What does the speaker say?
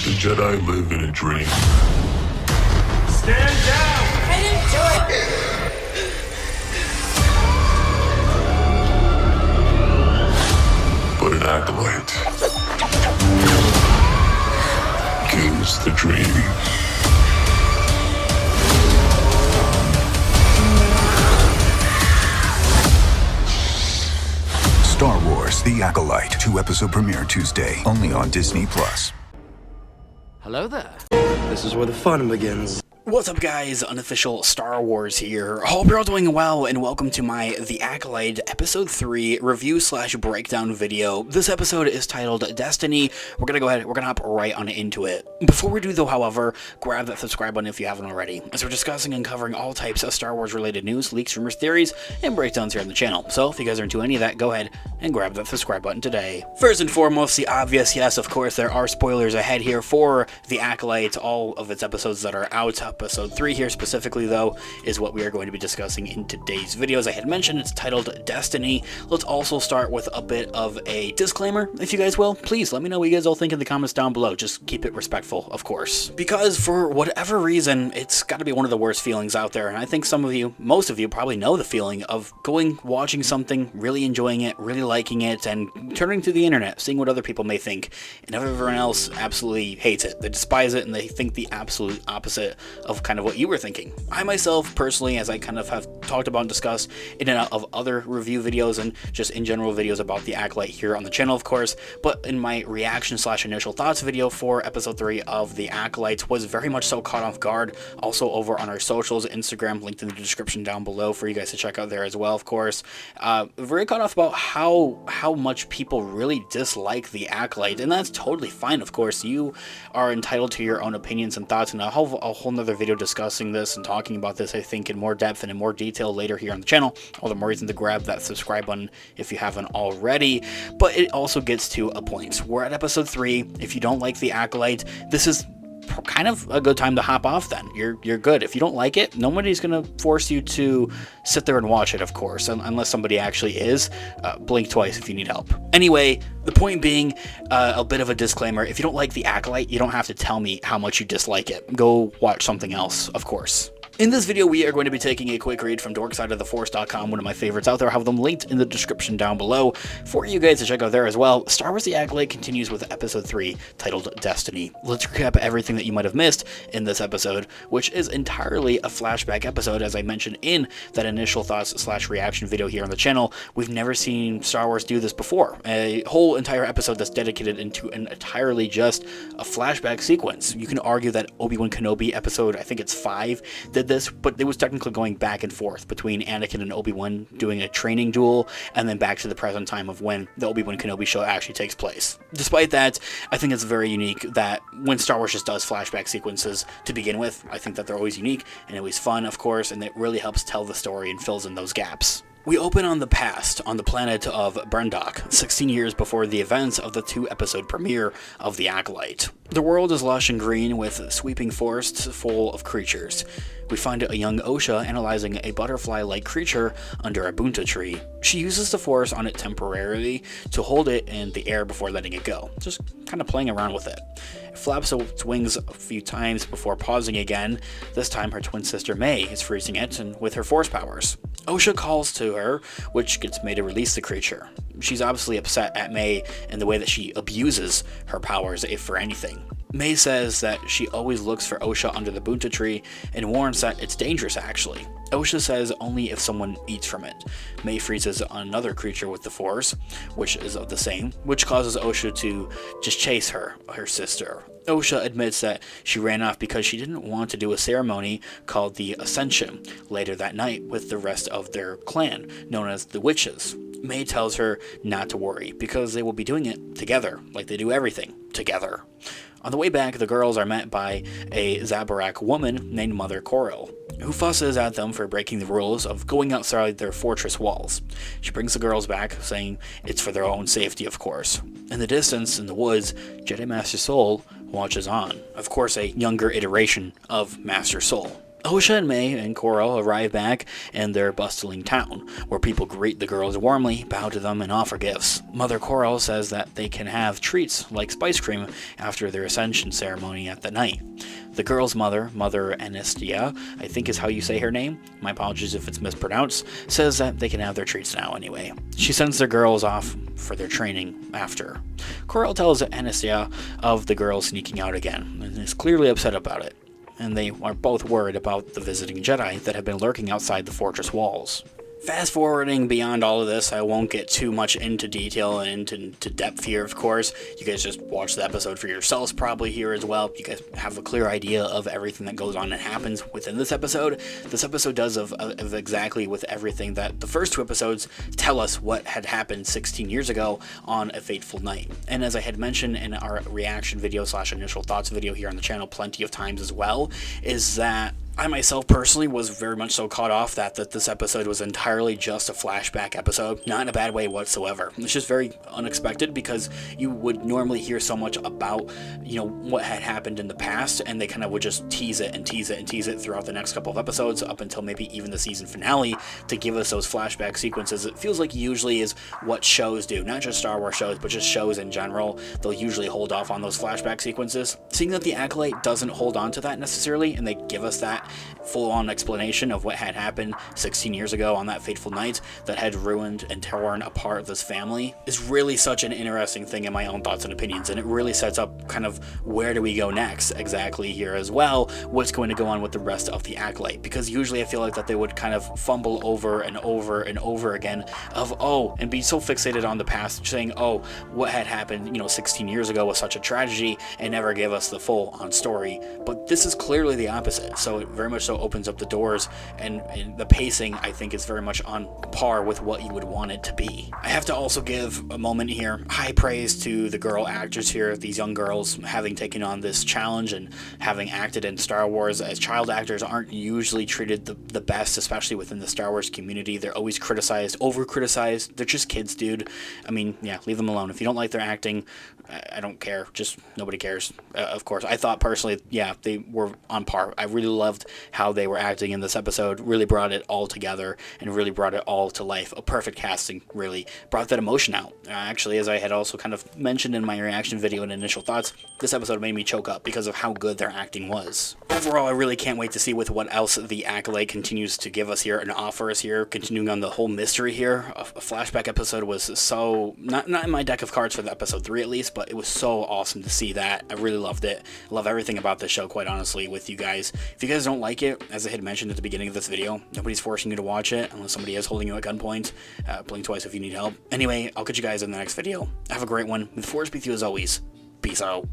The Jedi live in a dream. Stand down! I didn't do it! But an acolyte kills the dream. Star Wars: The Acolyte, 2-episode premiere Tuesday, only on Disney+. Hello there. This is where the fun begins. What's up, guys? Unofficial Star Wars here. Hope you're all doing well, and welcome to my The Acolyte Episode 3 review/breakdown video. This episode is titled Destiny. We're gonna hop right on into it. Before we do, though, however, grab that subscribe button if you haven't already, as we're discussing and covering all types of Star Wars related news, leaks, rumors, theories, and breakdowns here on the channel. So if you guys are into any of that, go ahead and grab that subscribe button today. First and foremost, the obvious, yes, of course, there are spoilers ahead here for The Acolyte, all of its episodes that are out. Episode 3 here specifically, though, is what we are going to be discussing in today's video. As I had mentioned, it's titled Destiny. Let's also start with a bit of a disclaimer, if you guys will. Please let me know what you guys all think in the comments down below. Just keep it respectful, of course. Because for whatever reason, it's got to be one of the worst feelings out there, and I think some of you, most of you, probably know the feeling of watching something, really enjoying it, really liking it, and turning to the internet, seeing what other people may think, and everyone else absolutely hates it. They despise it, and they think the absolute opposite of kind of what you were thinking. I myself, personally, as I kind of have talked about and discussed in and out of other review videos and just in general videos about The Acolyte here on the channel, of course, but in my reaction/initial thoughts video for episode 3 of The Acolyte, was very much so caught off guard. Also over on our socials, Instagram, linked in the description down below for you guys to check out there as well, of course. Very caught off about how much people really dislike The Acolyte, and that's totally fine, of course. You are entitled to your own opinions and thoughts, and a whole nother video discussing this and talking about this, I think, in more depth and in more detail later here on the channel. All the more reason to grab that subscribe button if you haven't already. But it also gets to a point. We're at episode 3. If you don't like The Acolyte, this is kind of a good time to hop off then. You're good. If you don't like it, nobody's going to force you to sit there and watch it, of course, unless somebody actually is. Blink twice if you need help. Anyway, the point being, a bit of a disclaimer, if you don't like The Acolyte, you don't have to tell me how much you dislike it. Go watch something else, of course. In this video, we are going to be taking a quick read from dorksideoftheforce.com, one of my favorites out there. I'll have them linked in the description down below for you guys to check out there as well. Star Wars: The Acolyte continues with episode 3, titled Destiny. Let's recap everything that you might have missed in this episode, which is entirely a flashback episode, as I mentioned in that initial thoughts/reaction video here on the channel. We've never seen Star Wars do this before. A whole entire episode that's dedicated into an entirely just a flashback sequence. You can argue that Obi-Wan Kenobi episode, I think it's 5, did this, but it was technically going back and forth between Anakin and Obi-Wan doing a training duel, and then back to the present time of when the Obi-Wan Kenobi show actually takes place. Despite that, I think it's very unique that when Star Wars just does flashback sequences to begin with, I think that they're always unique and always fun, of course, and it really helps tell the story and fills in those gaps. We open on the past, on the planet of Brendok, 16 years before the events of the 2-episode premiere of The Acolyte. The world is lush and green with sweeping forests full of creatures. We find a young Osha analyzing a butterfly-like creature under a bunta tree. She uses the force on it temporarily to hold it in the air before letting it go, just kind of playing around with it. It flaps its wings a few times before pausing again. This time her twin sister May is freezing it and with her force powers. Osha calls to her, which gets May to release the creature. She's obviously upset at May and the way that she abuses her powers, if for anything. May says that she always looks for Osha under the bunta tree and warns that it's dangerous, actually. Osha says only if someone eats from it. May freezes another creature with the force, which is of the same, which causes Osha to just chase her sister. Osha admits that she ran off because she didn't want to do a ceremony called the Ascension later that night with the rest of their clan, known as the Witches. May tells her not to worry because they will be doing it together, like they do everything together. On the way back, the girls are met by a Zabarak woman named Mother Coral, who fusses at them for breaking the rules of going outside their fortress walls. She brings the girls back, saying it's for their own safety, of course. In the distance, in the woods, Jedi Master Soul watches on. Of course, a younger iteration of Master Soul. Osha and May and Coral arrive back in their bustling town, where people greet the girls warmly, bow to them, and offer gifts. Mother Coral says that they can have treats like spice cream after their ascension ceremony at the night. The girl's mother, Mother Anistia, I think is how you say her name, my apologies if it's mispronounced, says that they can have their treats now anyway. She sends the girls off for their training after. Coral tells Anistia of the girls sneaking out again, and is clearly upset about it, and they are both worried about the visiting Jedi that have been lurking outside the fortress walls. Fast forwarding beyond all of this, I won't get too much into detail and into depth here, of course. You guys just watch the episode for yourselves probably here as well. You guys have a clear idea of everything that goes on and happens within this episode. This episode does of exactly with everything that the first two episodes tell us what had happened 16 years ago on a fateful night. And as I had mentioned in our reaction video / initial thoughts video here on the channel plenty of times as well, is that I myself personally was very much so caught off that this episode was entirely just a flashback episode, not in a bad way whatsoever. It's just very unexpected because you would normally hear so much about, what had happened in the past, and they kind of would just tease it and tease it and tease it throughout the next couple of episodes up until maybe even the season finale to give us those flashback sequences. It feels like usually is what shows do, not just Star Wars shows, but just shows in general. They'll usually hold off on those flashback sequences. Seeing that the Acolyte doesn't hold on to that necessarily, and they give us that full-on explanation of what had happened 16 years ago on that fateful night that had ruined and torn apart this family, is really such an interesting thing in my own thoughts and opinions, and it really sets up kind of where do we go next exactly here as well, what's going to go on with the rest of the Acolyte, because usually I feel like that they would kind of fumble over and over and over again of and be so fixated on the past, saying what had happened 16 years ago was such a tragedy, and never give us the full-on story. But this is clearly the opposite, so it very much so opens up the doors, and the pacing I think is very much on par with what you would want it to be. I have to also give a moment here, high praise to the girl actors here, these young girls having taken on this challenge and having acted in Star Wars, as child actors aren't usually treated the best, especially within the Star Wars community. They're always criticized, over-criticized. They're just kids, dude. I mean, yeah, leave them alone. If you don't like their acting, I don't care. Just nobody cares. Of course, I thought personally, yeah, they were on par. I really loved how they were acting in this episode. Really brought it all together and really brought it all to life. A perfect casting really brought that emotion out. Actually, as I had also kind of mentioned in my reaction video and initial thoughts, this episode made me choke up because of how good their acting was. Overall, I really can't wait to see with what else the Acolyte continues to give us here and offer us here, continuing on the whole mystery here. A flashback episode was so, not in my deck of cards for the episode 3 at least, but it was so awesome to see that. I really loved it. Love everything about this show, quite honestly, with you guys. If you guys don't like it, as I had mentioned at the beginning of this video, nobody's forcing you to watch it unless somebody is holding you at gunpoint. Blink twice if you need help. Anyway, I'll catch you guys in the next video. Have a great one. The Force be with you as always. Peace out.